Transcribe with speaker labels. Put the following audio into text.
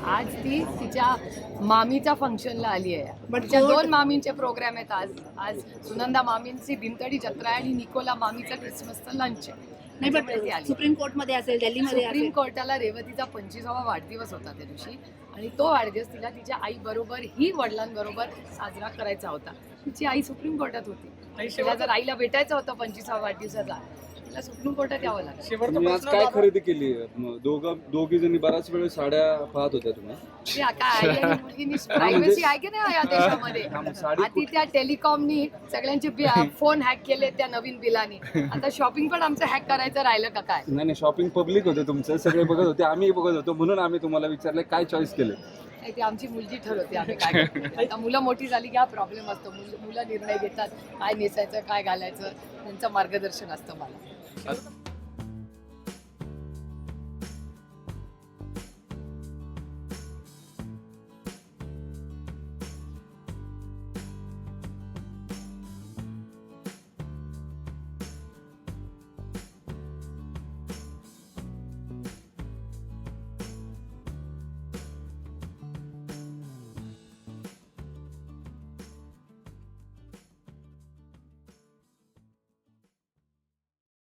Speaker 1: आज ती तिच्या मामीच्या फंक्शनला आली आहे. तिच्या 2 मामींचे प्रोग्राम आहेत आज. आज सुनंदा मामींची भीमतडी जत्रा आहे आणि निकोला मामीचा क्रिसमसचा लंच आहे.
Speaker 2: नाही पण सुप्रीम कोर्टमध्ये असेल, दिल्लीमध्ये
Speaker 1: सुप्रीम कोर्टाला रेवतीचा 25वा वाढदिवस होता त्या दिवशी आणि तो वाढदिवस तिला तिच्या आई बरोबर ही वडिलांबरोबर साजरा करायचा होता. तिची आई सुप्रीम कोर्टात होती. तिला जर आईला भेटायचं होतं 25वा वाढदिवसाचा, तिला सुप्रीम कोर्टात यावं लागलं.
Speaker 3: तुम्ही आज काय खरेदी केली? दोघी जणी बऱ्याच वेळ साड्या पाहत होत्या तुम्ही.
Speaker 1: प्रायव्हसी आहे की नाही या देशामध्ये? आधी त्या टेलिकॉमनी सगळ्यांचे फोन हॅक केले त्या नवीन बिलानी. आता शॉपिंग पण आमचं हॅक करायचं राहिलं का काय?
Speaker 3: नाही, शॉपिंग पब्लिक होते तुमचं, सगळे बघत होते, आम्ही बघत होतो, म्हणून आम्ही तुम्हाला विचारलं काय चॉईस केलं.
Speaker 1: नाही, ती आमची मुलगी ठरवते आम्ही काय करतो. आता मुलं मोठी झाली की हा प्रॉब्लेम असतो. मुलं निर्णय घेतात काय नेसायचं काय घालायचं, त्यांचं मार्गदर्शन असतं मला.